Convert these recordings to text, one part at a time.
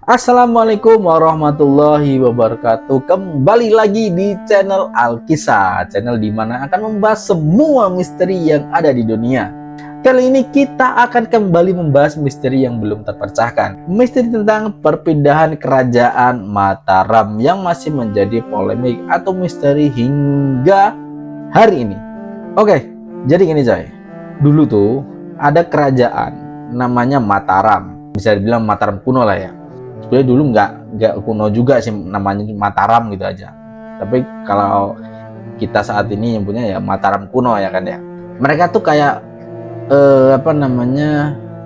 Assalamualaikum warahmatullahi wabarakatuh. Kembali lagi di channel Alkisah, channel dimana akan membahas semua misteri yang ada di dunia. Kali ini kita akan kembali membahas misteri yang belum terpecahkan. Misteri tentang perpindahan kerajaan Mataram yang masih menjadi polemik atau misteri hingga hari ini. Oke, jadi gini coy. Dulu tuh ada kerajaan namanya Mataram. Bisa dibilang Mataram kuno lah ya. Sebenarnya dulu nggak kuno juga sih, namanya Mataram gitu aja. Tapi kalau kita saat ini nyebutnya ya Mataram kuno ya kan ya. Mereka tuh kayak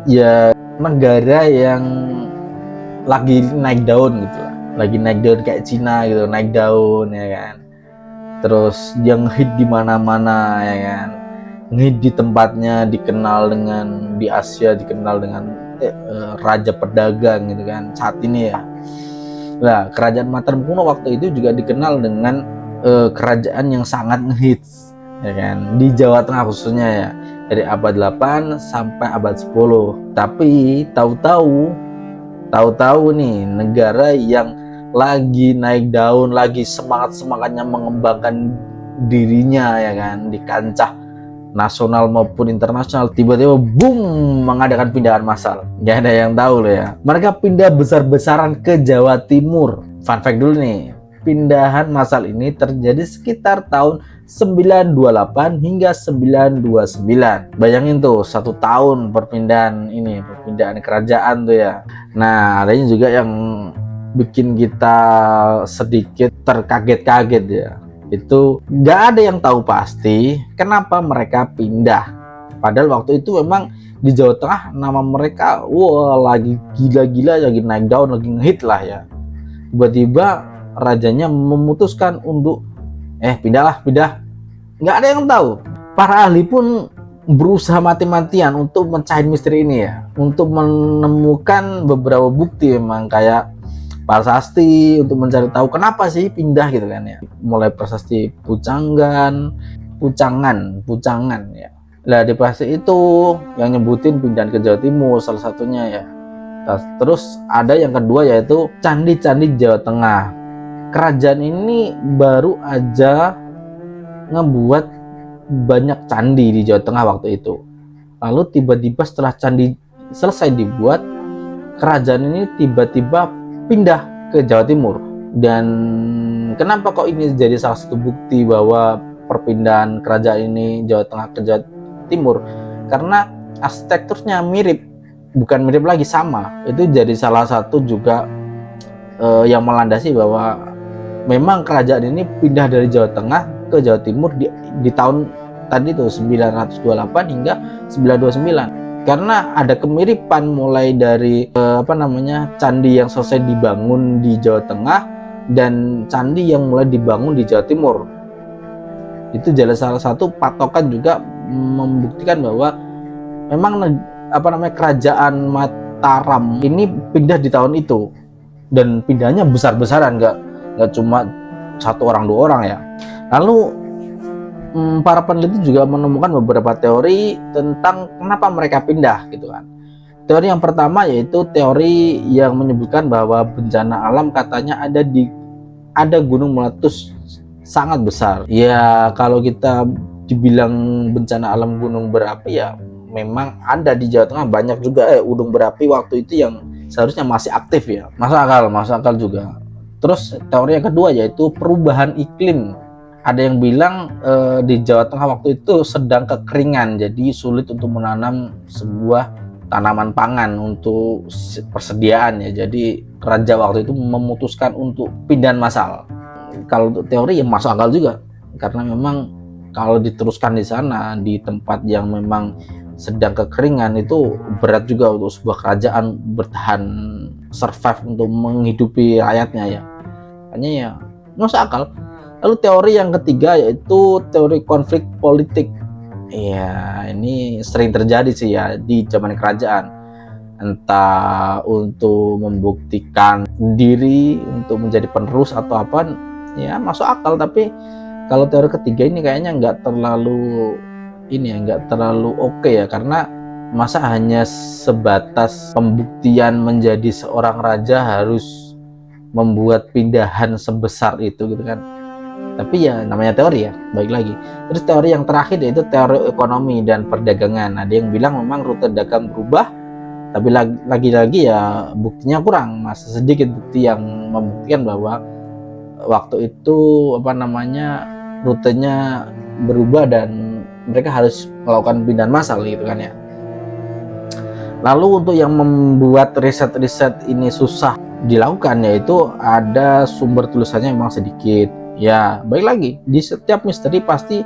ya negara yang lagi naik daun gitu lah. Lagi naik daun kayak Cina gitu, naik daun ya kan. Terus yang hit di mana-mana ya kan. Ngehit di tempatnya, dikenal dengan di Asia dikenal dengan raja pedagang gitu kan saat ini ya. Nah, kerajaan Mataram kuno waktu itu juga dikenal dengan kerajaan yang sangat ngehits ya kan di Jawa Tengah khususnya ya, dari abad 8 sampai abad 10. Tapi tahu-tahu nih negara yang lagi naik daun, lagi semangat-semangatnya mengembangkan dirinya ya kan di kancah nasional maupun internasional, tiba-tiba boom mengadakan pindahan massal. Gak ada yang tahu loh ya. Mereka pindah besar-besaran ke Jawa Timur. Fun fact dulu nih, pindahan massal ini terjadi sekitar tahun 928 hingga 929. Bayangin tuh, 1 tahun perpindahan kerajaan tuh ya. Nah, adanya juga yang bikin kita sedikit terkaget-kaget ya. Itu nggak ada yang tahu pasti kenapa mereka pindah. Padahal waktu itu memang di Jawa Tengah nama mereka lagi gila-gila, lagi naik daun, lagi ngehit lah ya. Tiba-tiba rajanya memutuskan untuk pindah. Nggak ada yang tahu. Para ahli pun berusaha mati-matian untuk mencari misteri ini ya, untuk menemukan beberapa bukti memang kayak prasasti untuk mencari tahu kenapa sih pindah gitu kan ya. Mulai prasasti Pucangan ya. Nah, di prasasti itu yang nyebutin pindahan ke Jawa Timur salah satunya ya. Terus ada yang kedua yaitu candi-candi Jawa Tengah. Kerajaan ini baru aja ngebuat banyak candi di Jawa Tengah waktu itu. Lalu tiba-tiba setelah candi selesai dibuat, kerajaan ini tiba-tiba pindah ke Jawa Timur. Dan kenapa kok ini jadi salah satu bukti bahwa perpindahan kerajaan ini Jawa Tengah ke Jawa Timur? Karena arsitekturnya mirip, bukan mirip lagi, sama. Itu jadi salah satu juga yang melandasi bahwa memang kerajaan ini pindah dari Jawa Tengah ke Jawa Timur di tahun tadi tuh 928 hingga 929. Karena ada kemiripan mulai dari candi yang selesai dibangun di Jawa Tengah dan candi yang mulai dibangun di Jawa Timur. Itu jadi salah satu patokan juga membuktikan bahwa memang kerajaan Mataram ini pindah di tahun itu, dan pindahnya besar-besaran, nggak cuma 1 orang 2 orang ya. Lalu para peneliti juga menemukan beberapa teori tentang kenapa mereka pindah gitu kan. Teori yang pertama yaitu teori yang menyebutkan bahwa bencana alam katanya ada gunung meletus sangat besar. Ya, kalau kita dibilang bencana alam gunung berapi ya memang ada di Jawa Tengah banyak juga gunung berapi waktu itu yang seharusnya masih aktif ya. Masuk akal juga. Terus teori yang kedua yaitu perubahan iklim. Ada yang bilang di Jawa Tengah waktu itu sedang kekeringan, jadi sulit untuk menanam sebuah tanaman pangan untuk persediaan ya. Jadi raja waktu itu memutuskan untuk pindahan massal. Kalau untuk teori yang masuk akal juga, karena memang kalau diteruskan di sana di tempat yang memang sedang kekeringan itu berat juga untuk sebuah kerajaan bertahan, survive untuk menghidupi rakyatnya ya. Makanya ya masuk akal. Lalu teori yang ketiga yaitu teori konflik politik. Ya, ini sering terjadi sih ya di zaman kerajaan. Entah untuk membuktikan diri, untuk menjadi penerus atau apa, ya masuk akal. Tapi kalau teori ketiga ini kayaknya nggak terlalu oke ya, karena Masa hanya sebatas pembuktian menjadi seorang raja harus membuat pindahan sebesar itu gitu kan. Tapi ya namanya teori ya, baik lagi. Terus teori yang terakhir yaitu teori ekonomi dan perdagangan. Ada yang bilang memang rute dagang berubah, tapi lagi-lagi ya buktinya kurang, masih sedikit bukti yang membuktikan bahwa waktu itu rutenya berubah dan mereka harus melakukan pindahan massal gitu kan ya. Lalu untuk yang membuat riset-riset ini susah dilakukan, yaitu ada sumber tulisannya memang sedikit. Ya, baik lagi, di setiap misteri pasti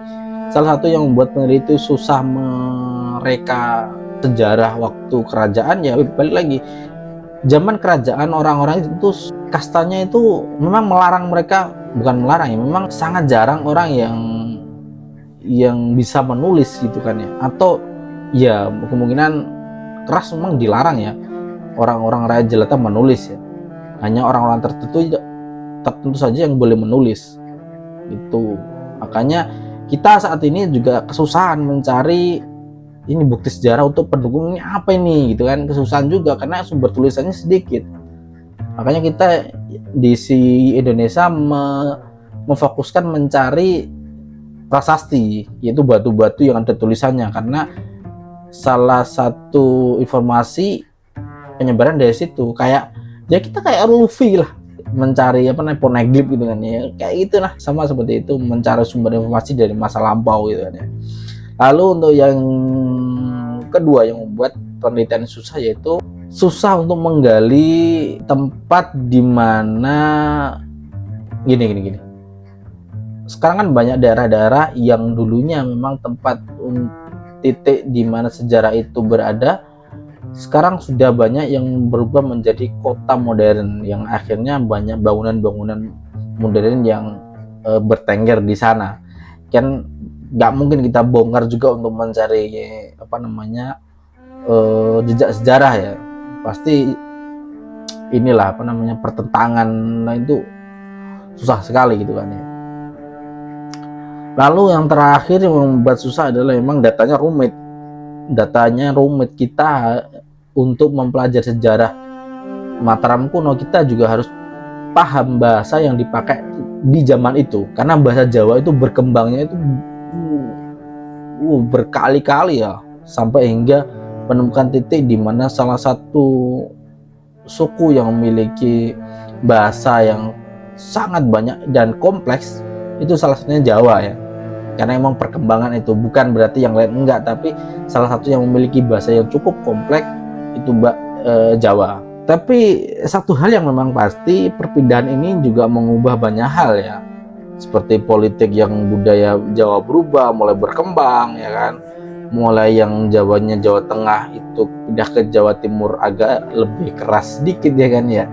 salah satu yang membuat peneliti susah mereka sejarah waktu kerajaan, ya balik lagi. Zaman kerajaan orang-orang itu kastanya itu memang melarang mereka, bukan melarang ya, memang sangat jarang orang yang bisa menulis gitu kan ya. Atau ya kemungkinan keras memang dilarang ya orang-orang raja jelata menulis ya, hanya orang-orang tertentu saja yang boleh menulis gitu. Makanya kita saat ini juga kesusahan mencari ini bukti sejarah untuk pendukung ini apa ini gitu kan, kesusahan juga karena sumber tulisannya sedikit. Makanya kita di Indonesia memfokuskan mencari prasasti, yaitu batu-batu yang ada tulisannya, karena salah satu informasi penyebaran dari situ kayak ya kita kayak Luffy lah mencari poneglyph gitu kan ya, kayak gitulah, sama seperti itu mencari sumber informasi dari masa lampau gitu kan ya. Lalu untuk yang kedua yang membuat penelitian susah, yaitu susah untuk menggali tempat di mana gini. Sekarang kan banyak daerah-daerah yang dulunya memang tempat titik di mana sejarah itu berada, sekarang sudah banyak yang berubah menjadi kota modern, yang akhirnya banyak bangunan-bangunan modern yang bertengger di sana. Kan nggak mungkin kita bongkar juga untuk mencari jejak sejarah ya, pasti inilah pertentangan, nah itu susah sekali gitu kan ya. Lalu yang terakhir yang membuat susah adalah memang datanya rumit. Kita untuk mempelajari sejarah Mataram kuno, kita juga harus paham bahasa yang dipakai di zaman itu, karena bahasa Jawa itu berkembangnya itu berkali-kali ya, sampai hingga menemukan titik di mana salah satu suku yang memiliki bahasa yang sangat banyak dan kompleks itu salah satunya Jawa ya. Karena emang perkembangan itu, bukan berarti yang lain enggak, tapi salah satu yang memiliki bahasa yang cukup kompleks itu Jawa. Tapi satu hal yang memang pasti, perpindahan ini juga mengubah banyak hal ya, seperti politik yang budaya Jawa berubah, mulai berkembang ya kan, mulai yang Jawanya Jawa Tengah itu pindah ke Jawa Timur agak lebih keras sedikit ya kan ya.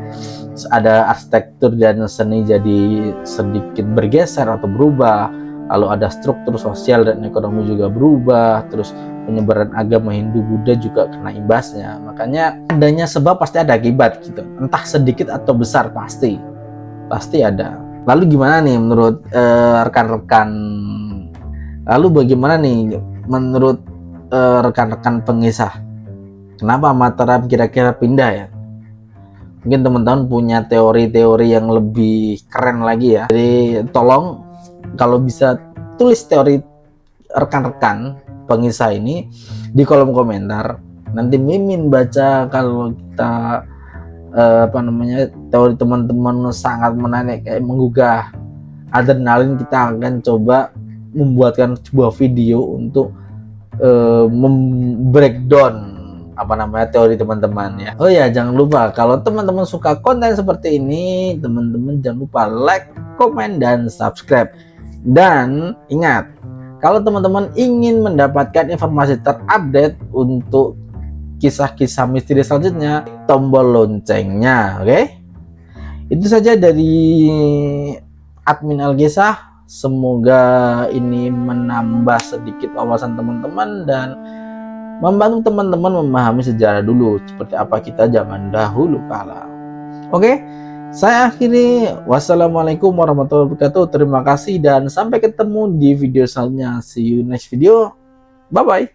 Ada arsitektur dan seni jadi sedikit bergeser atau berubah. Lalu ada struktur sosial dan ekonomi juga berubah, terus penyebaran agama Hindu Buddha juga kena imbasnya. Makanya adanya sebab pasti ada akibat gitu, entah sedikit atau besar pasti ada. Lalu gimana nih menurut rekan-rekan? Lalu bagaimana nih menurut rekan-rekan pengisah? Kenapa Mataram kira-kira pindah ya? Mungkin teman-teman punya teori-teori yang lebih keren lagi ya. Jadi tolong kalau bisa tulis teori rekan-rekan pengisah ini di kolom komentar. Nanti Mimin baca. Kalau kita teori teman-teman sangat menarik, kayak menggugah adrenalin, kita akan coba membuatkan sebuah video untuk breakdown teori teman-teman ya. Oh ya, jangan lupa kalau teman-teman suka konten seperti ini, teman-teman jangan lupa like, komen, dan subscribe. Dan ingat, kalau teman-teman ingin mendapatkan informasi terupdate untuk kisah-kisah misteri selanjutnya, tombol loncengnya, oke? Itu saja dari admin Alkisah. Semoga ini menambah sedikit wawasan teman-teman dan membantu teman-teman memahami sejarah dulu seperti apa kita zaman dahulu kala. Oke, saya akhiri. Wassalamualaikum warahmatullahi wabarakatuh. Terima kasih dan sampai ketemu di video selanjutnya. See you next video. Bye bye.